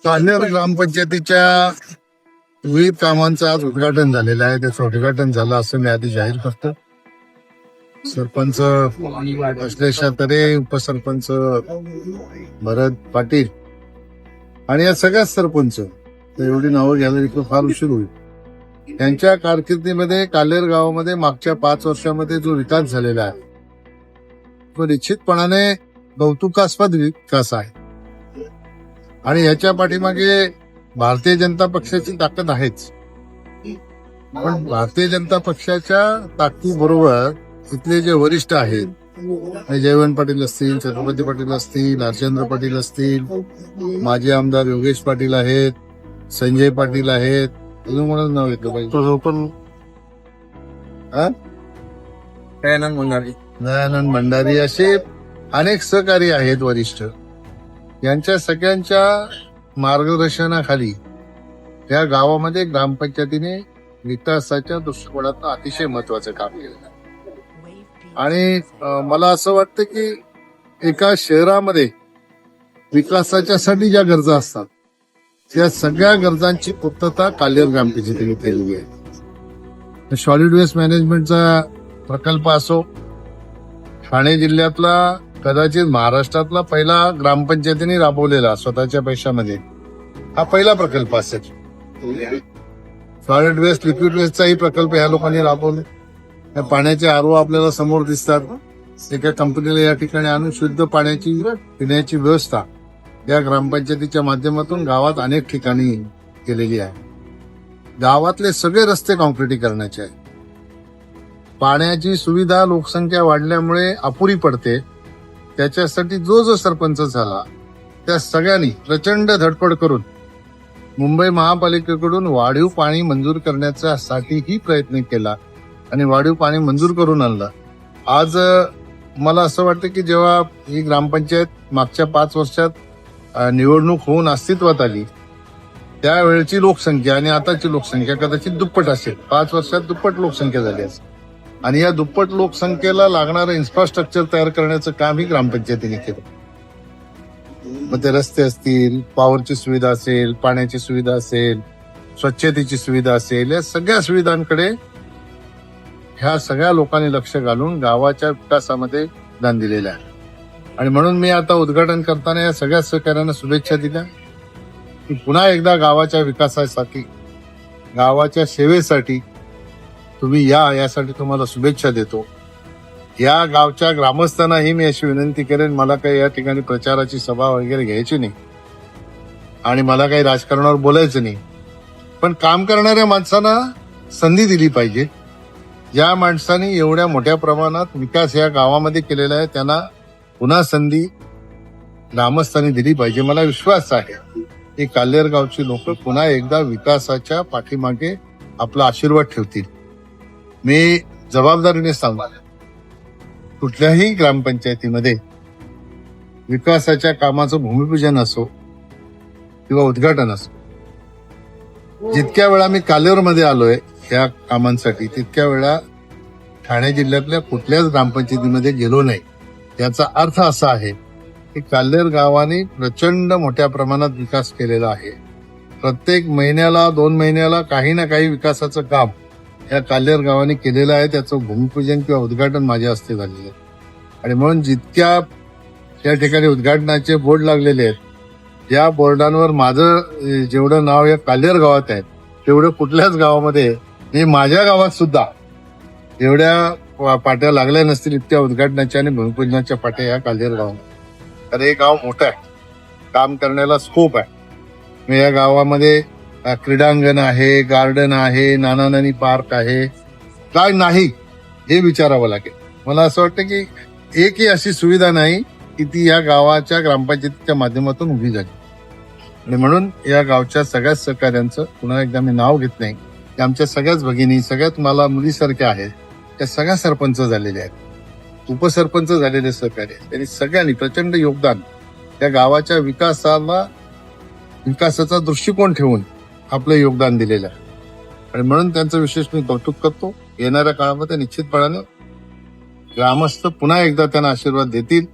कान्हेर ग्रामपंचायतीच्या विविध कामांचं आज उद्घाटन झालेलं आहे. त्याचं उद्घाटन झालं असं मी आधी जाहीर करतो. सरपंच अश्लेष तरे, उपसरपंच भरत पाटील आणि या सगळ्याच सरपंच, एवढी नावं घ्यायला इकडं फार उशीर होईल. यांच्या कारकिर्दीमध्ये काल्हेर गावामध्ये मागच्या 5 वर्षामध्ये जो विकास झालेला आहे तो निश्चितपणाने कौतुकास्पद विकास आहे. आणि याच्या पाठीमागे भारतीय जनता पक्षाची ताकद आहेच. पण भारतीय जनता पक्षाच्या ताकदीबरोबर इथले जे वरिष्ठ आहेत, जयवंत पाटील असतील, छत्रपती पाटील असतील, हरचंद्र पाटील असतील, माजी आमदार योगेश पाटील आहेत, संजय पाटील आहेत, अजून कोणाचं नाव येतं पाहिजे पण दयानंद भंडारी असे अनेक सहकारी आहेत वरिष्ठ. यांच्या सगळ्यांच्या मार्गदर्शनाखाली या गावामध्ये ग्रामपंचायतीने विकासाच्या दृष्टिकोनातून अतिशय महत्वाचं काम केलं. आणि मला असं वाटतं की एका शहरामध्ये विकासाच्यासाठी ज्या गरजा असतात त्या सगळ्या गरजांची पूर्तता काल्हेर ग्रामपंचायतीने केलेली आहे. सॉलिड वेस्ट मॅनेजमेंटचा प्रकल्प असो, ठाणे जिल्ह्यातला कदाचित महाराष्ट्रातला पहिला ग्रामपंचायतीने राबवलेला स्वतःच्या पैशामध्ये हा पहिला प्रकल्प असेल. सॉलिड वेस्ट, लिक्विड वेस्टचाही प्रकल्प ह्या लोकांनी राबवले. पाण्याचे आरो आपल्याला समोर दिसतात. एका कंपनीला या ठिकाणी आणून शुद्ध पाण्याची पिण्याची व्यवस्था या ग्रामपंचायतीच्या माध्यमातून गावात अनेक ठिकाणी केलेली आहे. गावातले सगळे रस्ते कॉन्क्रिटीकरणाचे आहेत. पाण्याची सुविधा लोकसंख्या वाढल्यामुळे अपुरी पडते. त्याच्यासाठी जो सरपंच झाला त्या सगळ्यांनी प्रचंड धडपड करून मुंबई महापालिकेकडून वाढीव पाणी मंजूर करण्यासाठीही प्रयत्न केला आणि वाढीव पाणी मंजूर करून आणलं. आज मला असं वाटतं की जेव्हा ही ग्रामपंचायत मागच्या 5 वर्षात निवडणूक होऊन अस्तित्वात आली त्यावेळची लोकसंख्या आणि आताची लोकसंख्या कदाचित दुप्पट असेल. 5 वर्षात दुप्पट लोकसंख्या झाली असेल. आणि या दुप्पट लोकसंख्येला लागणारं इन्फ्रास्ट्रक्चर तयार करण्याचं काम ही ग्रामपंचायतीने केलं. मग ते रस्ते असतील, पॉवरची सुविधा असेल, पाण्याची सुविधा असेल, स्वच्छतेची सुविधा असेल, या सगळ्या सुविधांकडे ह्या सगळ्या लोकांनी लक्ष घालून गावाच्या विकासामध्ये दान दिलेलं आहे. आणि म्हणून मी आता उद्घाटन करताना या सगळ्या सहकार्यांना शुभेच्छा दिल्या की पुन्हा एकदा गावाच्या विकासासाठी, गावाच्या सेवेसाठी तुम्ही यासाठी तुम्हाला शुभेच्छा देतो. या गावच्या ग्रामस्थांनाही मी अशी विनंती करेन, मला काही या ठिकाणी प्रचाराची सभा वगैरे घ्यायची नाही आणि मला काही राजकारणावर बोलायचं नाही. पण काम करणाऱ्या माणसांना संधी दिली पाहिजे. ज्या माणसांनी एवढ्या मोठ्या प्रमाणात विकास या गावामध्ये केलेला आहे त्यांना पुन्हा संधी ग्रामस्थांनी दिली पाहिजे. मला विश्वास आहे की काल्हेर गावची लोक पुन्हा एकदा विकासाच्या पाठीमागे आपला आशीर्वाद ठेवतील. मी जबाबदारीने सांगतो, कुठल्याही ग्रामपंचायतीमध्ये विकासाच्या कामाचं भूमिपूजन असो किंवा उद्घाटन असो, जितक्या वेळा मी काल्हेरमध्ये आलोय या कामांसाठी तितक्या वेळा ठाणे जिल्ह्यातल्या कुठल्याच ग्रामपंचायतीमध्ये गेलो नाही. याचा अर्थ असा आहे की काल्हेर गावाने प्रचंड मोठ्या प्रमाणात विकास केलेला आहे. प्रत्येक महिन्याला 2 महिन्याला काही ना काही विकासाचं काम या काल्हेर गावाने केलेलं आहे. त्याचं भूमिपूजन किंवा उद्घाटन माझ्या हस्ते झालेलं आहे. आणि म्हणून जितक्या या ठिकाणी उद्घाटनाचे बोर्ड लागलेले आहेत, या बोर्डांवर माझं जेवढं नाव या काल्हेर गावात आहे तेवढं कुठल्याच गावामध्ये, मी माझ्या गावात सुद्धा एवढ्या पाट्या लागल्या नसतील इतक्या उद्घाटनाच्या आणि भूमिपूजनाच्या पाट्या या काल्हेर गावात. तर हे गाव मोठं आहे, काम करण्याला स्कोप आहे. मी या गावामध्ये क्रीडांगण आहे, गार्डन आहे, नाना पार्क आहे, काय नाही हे विचारावं लागेल. मला असं वाटतं की एकही अशी सुविधा नाही की ती या गावाच्या ग्रामपंचायतीच्या माध्यमातून उभी झाली. आणि म्हणून या गावच्या सगळ्याच सहकार्यांचं पुन्हा एकदा मी नाव घेत नाही की आमच्या सगळ्याच भगिनी, सगळ्यात मला मुलीसारख्या आहेत, त्या सगळ्या सरपंच झालेले आहेत, उपसरपंच झालेले सहकारी. त्यांनी सगळ्यांनी प्रचंड योगदान त्या गावाच्या विकासाचा दृष्टिकोन ठेवून आपलं योगदान दिलेलं आहे. आणि म्हणून त्यांचं विशेष मी कौतुक करतो. येणाऱ्या काळामध्ये निश्चितपणाने ग्रामस्थ पुन्हा एकदा त्यांना आशीर्वाद देतील